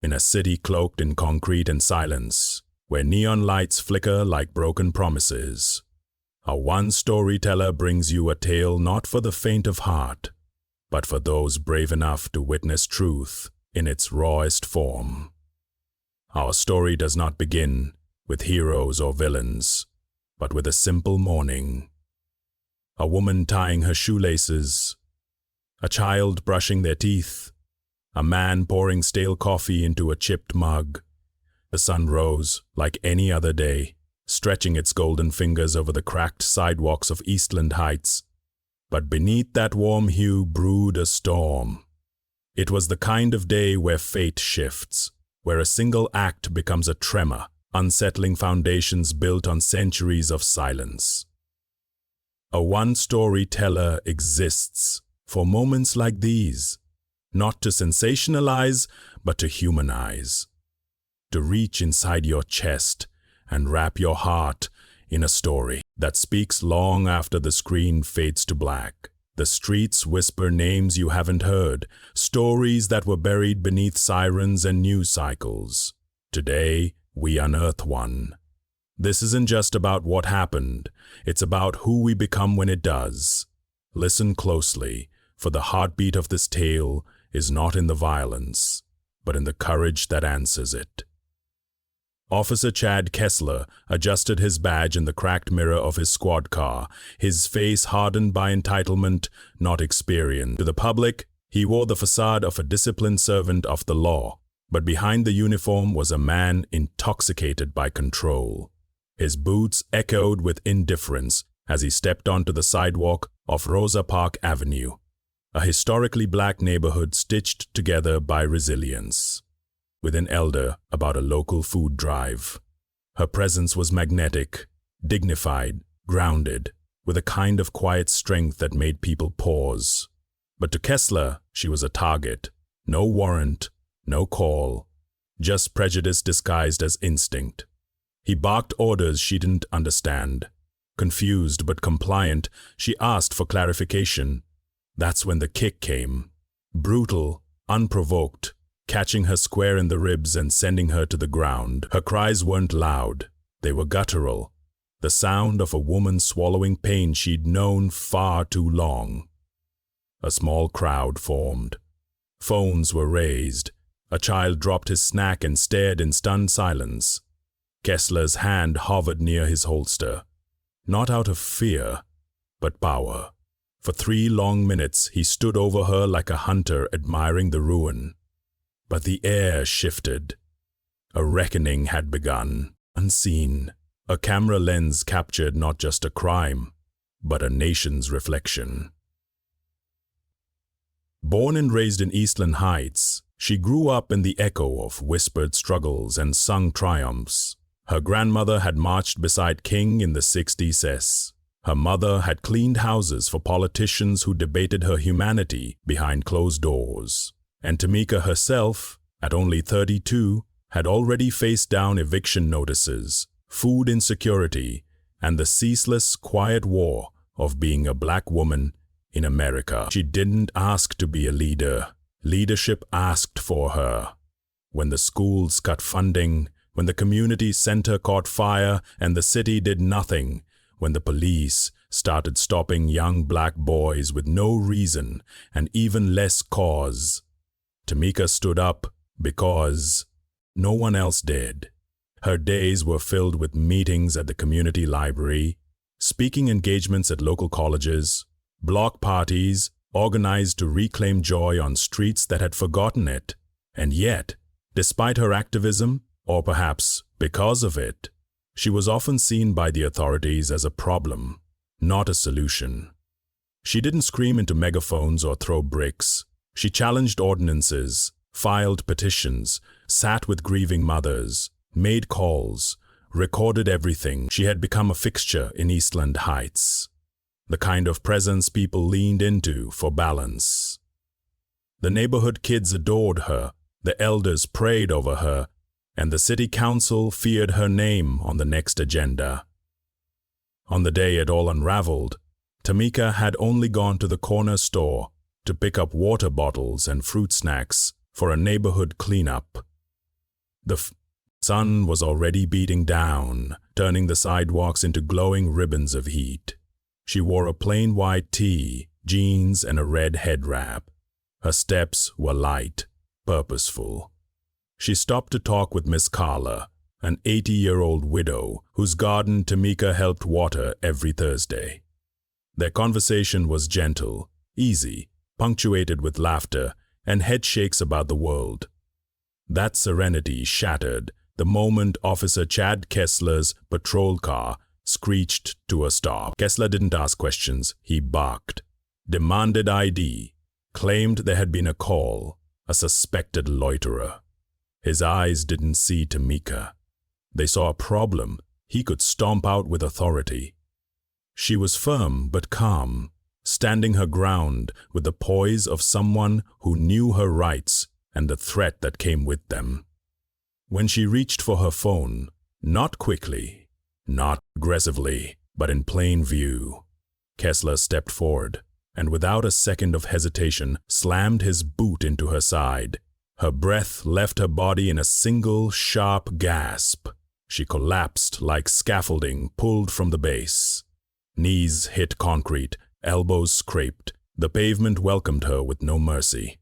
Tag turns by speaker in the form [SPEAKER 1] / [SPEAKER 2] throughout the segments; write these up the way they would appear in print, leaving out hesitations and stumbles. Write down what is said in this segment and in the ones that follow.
[SPEAKER 1] in a city cloaked in concrete and silence, where neon lights flicker like broken promises. A one storyteller brings you a tale not for the faint of heart, but for those brave enough to witness truth in its rawest form. Our story does not begin with heroes or villains, but with a simple morning. A woman tying her shoelaces, a child brushing their teeth, a man pouring stale coffee into a chipped mug. The sun rose like any other day, stretching its golden fingers over the cracked sidewalks of Eastland Heights. But beneath that warm hue brewed a storm. It was the kind of day where fate shifts, where a single act becomes a tremor, unsettling foundations built on centuries of silence. A one-story teller exists for moments like these, not to sensationalize, but to humanize, to reach inside your chest and wrap your heart in a story that speaks long after the screen fades to black. The streets whisper names you haven't heard, stories that were buried beneath sirens and news cycles. Today, we unearth one. This isn't just about what happened, it's about who we become when it does. Listen closely, for the heartbeat of this tale is not in the violence, but in the courage that answers it. Officer Chad Kessler adjusted his badge in the cracked mirror of his squad car, his face hardened by entitlement, not experience. To the public, he wore the facade of a disciplined servant of the law, but behind the uniform was a man intoxicated by control. His boots echoed with indifference as he stepped onto the sidewalk of Rosa Park Avenue, a historically black neighborhood stitched together by resilience. With an elder about a local food drive. Her presence was magnetic, dignified, grounded, with a kind of quiet strength that made people pause. But to Kessler, she was a target. No warrant, no call, just prejudice disguised as instinct. He barked orders she didn't understand. Confused but compliant, she asked for clarification. That's when the kick came. Brutal, unprovoked, catching her square in the ribs and sending her to the ground. Her cries weren't loud. They were guttural. The sound of a woman swallowing pain she'd known far too long. A small crowd formed. Phones were raised. A child dropped his snack and stared in stunned silence. Kessler's hand hovered near his holster. Not out of fear, but power. For 3 long minutes he stood over her like a hunter admiring the ruin. But the air shifted. A reckoning had begun, unseen. A camera lens captured not just a crime, but a nation's reflection. Born and raised in Eastland Heights, she grew up in the echo of whispered struggles and sung triumphs. Her grandmother had marched beside King in the 60s. Her mother had cleaned houses for politicians who debated her humanity behind closed doors. And Tamika herself, at only 32, had already faced down eviction notices, food insecurity, and the ceaseless, quiet war of being a black woman in America. She didn't ask to be a leader. Leadership asked for her. When the schools cut funding, when the community center caught fire and the city did nothing, when the police started stopping young black boys with no reason and even less cause, Tamika stood up because no one else did. Her days were filled with meetings at the community library, speaking engagements at local colleges, block parties organized to reclaim joy on streets that had forgotten it. And yet, despite her activism, or perhaps because of it, she was often seen by the authorities as a problem, not a solution. She didn't scream into megaphones or throw bricks. She challenged ordinances, filed petitions, sat with grieving mothers, made calls, recorded everything. She had become a fixture in Eastland Heights, the kind of presence people leaned into for balance. The neighborhood kids adored her, the elders prayed over her, and the city council feared her name on the next agenda. On the day it all unraveled, Tamika had only gone to the corner store to pick up water bottles and fruit snacks for a neighborhood cleanup. The sun was already beating down, turning the sidewalks into glowing ribbons of heat. She wore a plain white tee, jeans, and a red head wrap. Her steps were light, purposeful. She stopped to talk with Miss Carla, an 80-year-old widow whose garden Tamika helped water every Thursday. Their conversation was gentle, easy, punctuated with laughter and headshakes about the world. That serenity shattered the moment Officer Chad Kessler's patrol car screeched to a stop. Kessler didn't ask questions, he barked, demanded ID, claimed there had been a call, a suspected loiterer. His eyes didn't see Tamika. They saw a problem he could stomp out with authority. She was firm but calm, standing her ground with the poise of someone who knew her rights and the threat that came with them. When she reached for her phone, not quickly, not aggressively, but in plain view, Kessler stepped forward and without a second of hesitation slammed his boot into her side. Her breath left her body in a single sharp gasp. She collapsed like scaffolding pulled from the base. Knees hit concrete, elbows scraped. The pavement welcomed her with no mercy.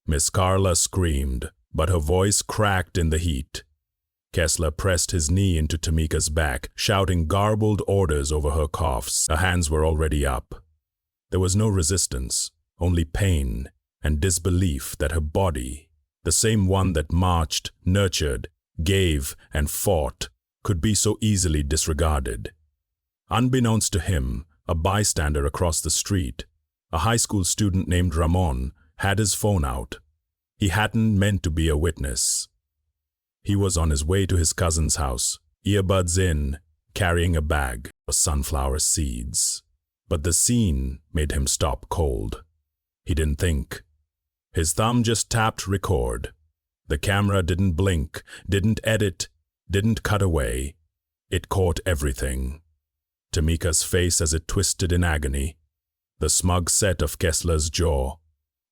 [SPEAKER 1] Miss Carla screamed, but her voice cracked in the heat. Kessler pressed his knee into Tamika's back, shouting garbled orders over her coughs. Her hands were already up. There was no resistance, only pain and disbelief that her body, the same one that marched, nurtured, gave, and fought, could be so easily disregarded. Unbeknownst to him, a bystander across the street, a high school student named Ramon, had his phone out. He hadn't meant to be a witness. He was on his way to his cousin's house, earbuds in, carrying a bag of sunflower seeds. But the scene made him stop cold. He didn't think. His thumb just tapped record. The camera didn't blink, didn't edit, didn't cut away. It caught everything. Tamika's face as it twisted in agony, the smug set of Kessler's jaw,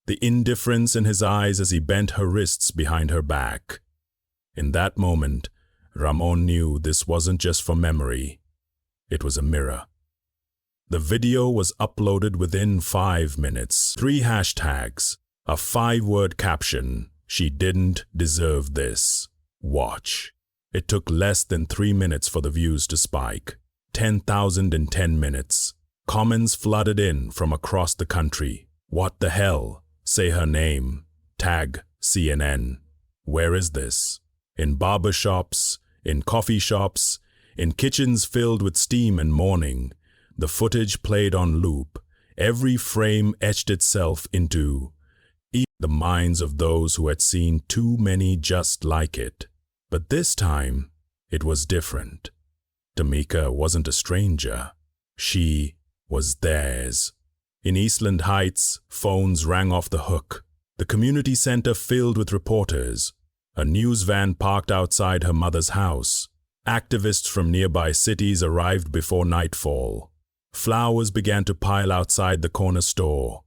[SPEAKER 1] the indifference in his eyes as he bent her wrists behind her back. In that moment, Ramon knew this wasn't just for memory. It was a mirror. The video was uploaded within 5 minutes. 3 hashtags, a 5-word caption. She didn't deserve this. Watch. It took less than 3 minutes for the views to spike. 10,000 in 10 minutes. Comments flooded in from across the country. What the hell? Say her name. Tag CNN. Where is this? In barber shops, in coffee shops, in kitchens filled with steam and mourning. The footage played on loop. Every frame etched itself into the minds of those who had seen too many just like it. But this time, it was different. Tamika wasn't a stranger. She was theirs. In Eastland Heights, phones rang off the hook. The community center filled with reporters. A news van parked outside her mother's house. Activists from nearby cities arrived before nightfall. Flowers began to pile outside the corner store.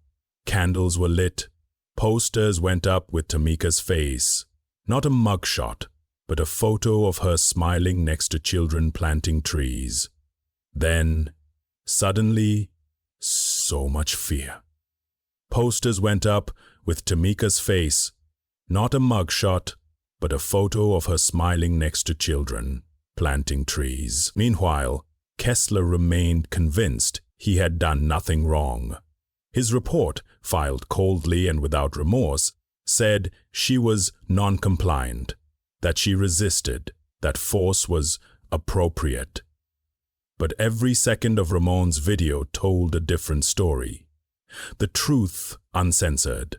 [SPEAKER 1] Candles were lit. Posters went up with Tamika's face. Not a mugshot, but a photo of her smiling next to children planting trees. Then, suddenly, so much fear. Posters went up with Tamika's face. Not a mugshot, but a photo of her smiling next to children planting trees. Meanwhile, Kessler remained convinced he had done nothing wrong. His report, filed coldly and without remorse, said she was non-compliant, that she resisted, that force was appropriate. But every second of Ramon's video told a different story. The truth uncensored.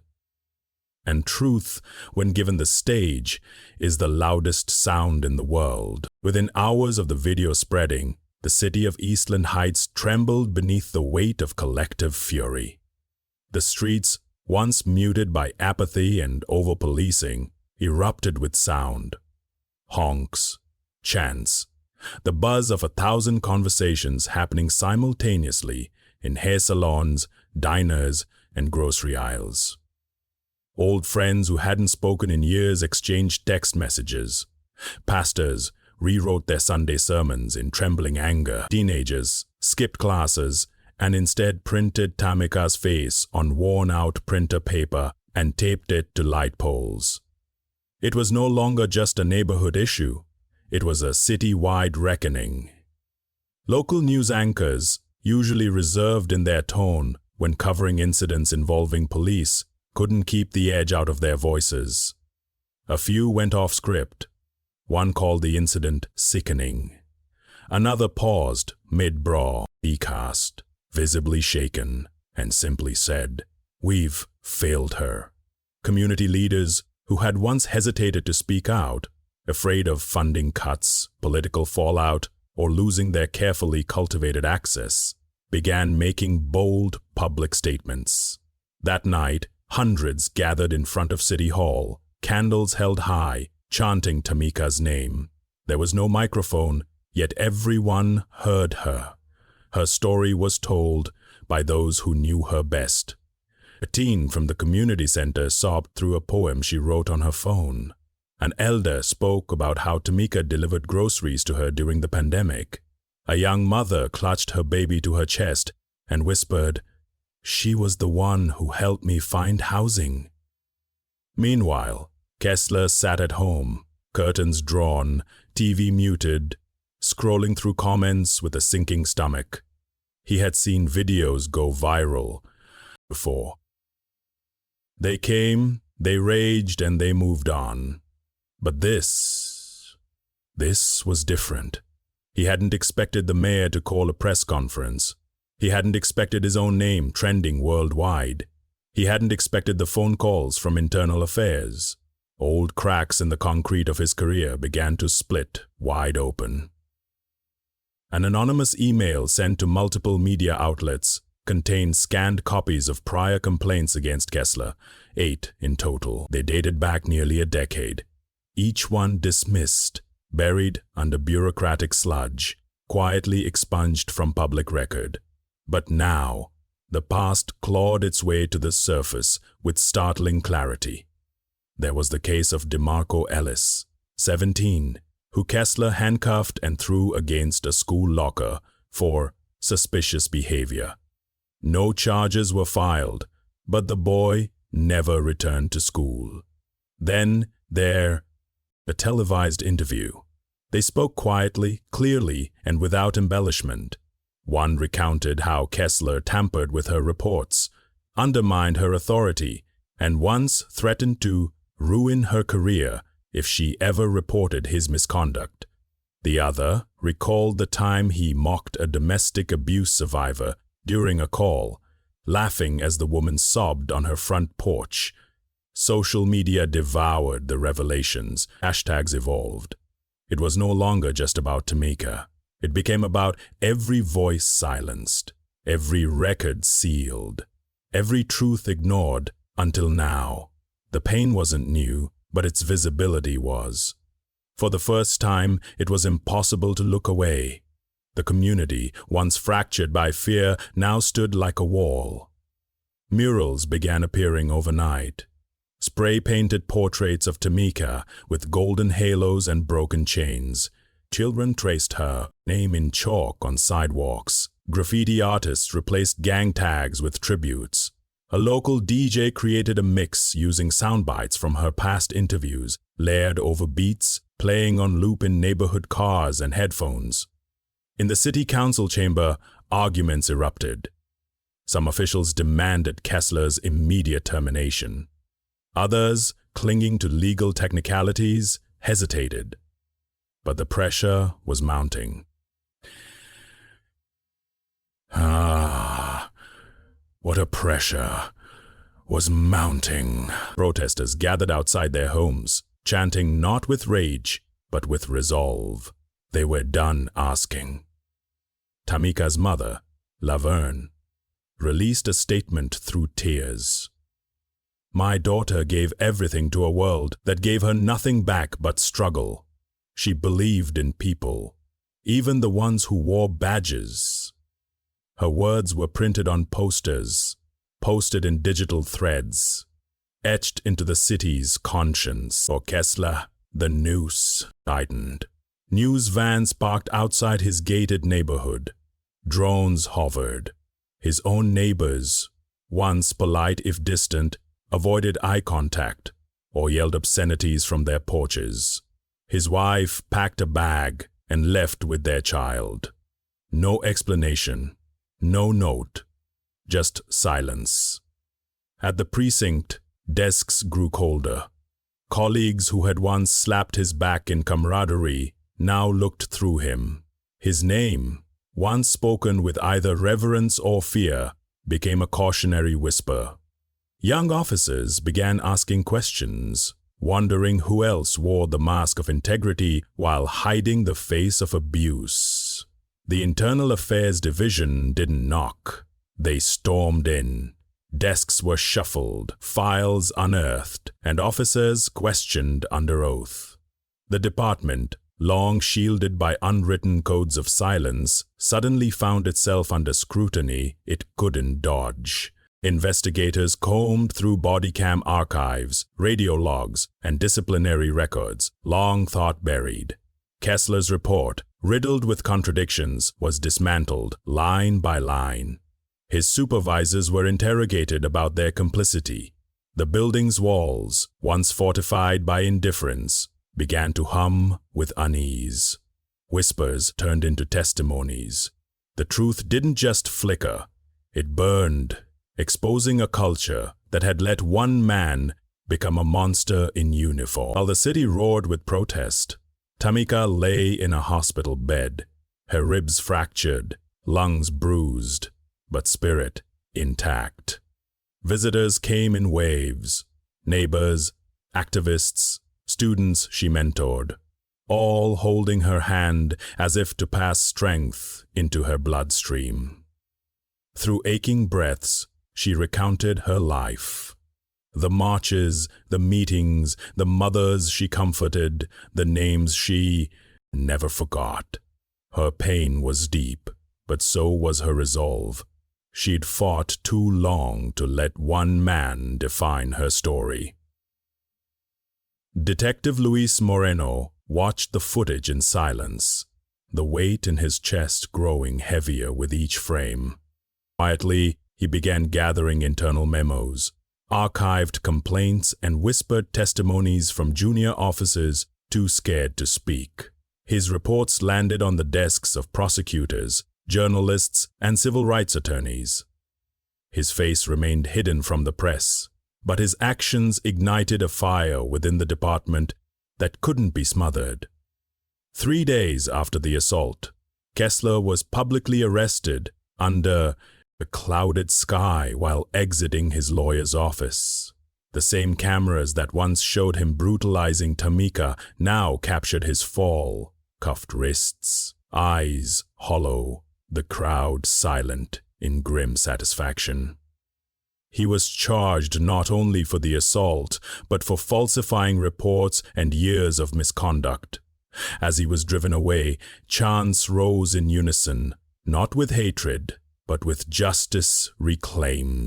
[SPEAKER 1] And truth, when given the stage, is the loudest sound in the world. Within hours of the video spreading, the city of Eastland Heights trembled beneath the weight of collective fury. The streets, once muted by apathy and over-policing, erupted with sound. Honks, chants, the buzz of 1,000 conversations happening simultaneously in hair salons, diners, and grocery aisles. Old friends who hadn't spoken in years exchanged text messages. Pastors rewrote their Sunday sermons in trembling anger. Teenagers skipped classes and instead printed Tamika's face on worn-out printer paper and taped it to light poles. It was no longer just a neighborhood issue. It was a city-wide reckoning. Local news anchors, usually reserved in their tone when covering incidents involving police, couldn't keep the edge out of their voices. A few went off script. One called the incident sickening. Another paused mid-brawl, cast, visibly shaken, and simply said, "We've failed her." Community leaders who had once hesitated to speak out, afraid of funding cuts, political fallout, or losing their carefully cultivated access, began making bold public statements. That night, hundreds gathered in front of City Hall, candles held high, chanting Tamika's name. There was no microphone, yet everyone heard her. Her story was told by those who knew her best. A teen from the community center sobbed through a poem she wrote on her phone. An elder spoke about how Tamika delivered groceries to her during the pandemic. A young mother clutched her baby to her chest and whispered, "She was the one who helped me find housing." Meanwhile, Kessler sat at home, curtains drawn, TV muted, scrolling through comments with a sinking stomach. He had seen videos go viral before. They came, they raged, and they moved on. But this was different. He hadn't expected the mayor to call a press conference. He hadn't expected his own name trending worldwide. He hadn't expected the phone calls from internal affairs. Old cracks in the concrete of his career began to split wide open. An anonymous email sent to multiple media outlets contained scanned copies of prior complaints against Kessler, 8 in total. They dated back nearly a decade. Each one dismissed, buried under bureaucratic sludge, quietly expunged from public record. But now, the past clawed its way to the surface with startling clarity. There was the case of DeMarco Ellis, 17, who Kessler handcuffed and threw against a school locker for suspicious behavior. No charges were filed, but the boy never returned to school. Then a televised interview. They spoke quietly, clearly, and without embellishment. One recounted how Kessler tampered with her reports, undermined her authority, and once threatened to ruin her career if she ever reported his misconduct. The other recalled the time he mocked a domestic abuse survivor during a call, laughing as the woman sobbed on her front porch. Social media devoured the revelations. Hashtags evolved. It was no longer just about Tamika. It became about every voice silenced, every record sealed, every truth ignored until now. The pain wasn't new, but its visibility was. For the first time, it was impossible to look away. The community, once fractured by fear, now stood like a wall. Murals began appearing overnight. Spray-painted portraits of Tamika with golden halos and broken chains. Children traced her name in chalk on sidewalks. Graffiti artists replaced gang tags with tributes. A local DJ created a mix using sound bites from her past interviews, layered over beats, playing on loop in neighborhood cars and headphones. In the city council chamber, arguments erupted. Some officials demanded Kessler's immediate termination. Others, clinging to legal technicalities, hesitated. But the pressure was mounting. What a pressure was mounting. Protesters gathered outside their homes, chanting not with rage, but with resolve. They were done asking. Tamika's mother, Laverne, released a statement through tears. "My daughter gave everything to a world that gave her nothing back but struggle. She believed in people, even the ones who wore badges." Her words were printed on posters, posted in digital threads, etched into the city's conscience. For Kessler, The noose tightened. News vans parked outside his gated neighborhood. Drones hovered. His own neighbors, once polite if distant, avoided eye contact or yelled obscenities from their porches. His wife packed a bag and left with their child. No explanation, no note, just silence. At the precinct, desks grew colder. Colleagues who had once slapped his back in camaraderie now looked through him. His name, once spoken with either reverence or fear, became a cautionary whisper. Young officers began asking questions, wondering who else wore the mask of integrity while hiding the face of abuse. The Internal Affairs Division didn't knock. They stormed in. Desks were shuffled, files unearthed, and officers questioned under oath. The department, long shielded by unwritten codes of silence, suddenly found itself under scrutiny it couldn't dodge. Investigators combed through body cam archives, radio logs, and disciplinary records, long thought buried. Kessler's report, riddled with contradictions, was dismantled line by line. His supervisors were interrogated about their complicity. The building's walls, once fortified by indifference, began to hum with unease. Whispers turned into testimonies. The truth didn't just flicker, it burned, exposing a culture that had let one man become a monster in uniform. While the city roared with protest, Tamika lay in a hospital bed, her ribs fractured, lungs bruised, but spirit intact. Visitors came in waves, neighbors, activists, students she mentored, all holding her hand as if to pass strength into her bloodstream. Through aching breaths, she recounted her life. The marches, the meetings, the mothers she comforted, the names she never forgot. Her pain was deep, but so was her resolve. She'd fought too long to let one man define her story. Detective Luis Moreno watched the footage in silence, the weight in his chest growing heavier with each frame. Quietly, he began gathering internal memos, archived complaints, and whispered testimonies from junior officers too scared to speak. His reports landed on the desks of prosecutors, journalists, and civil rights attorneys. His face remained hidden from the press, but his actions ignited a fire within the department that couldn't be smothered. 3 days after the assault, Kessler was publicly arrested under a clouded sky while exiting his lawyer's office. The same cameras that once showed him brutalizing Tamika now captured his fall, cuffed wrists, eyes hollow, the crowd silent in grim satisfaction. He was charged not only for the assault, but for falsifying reports and years of misconduct. As he was driven away, chants rose in unison, not with hatred, but with justice reclaimed.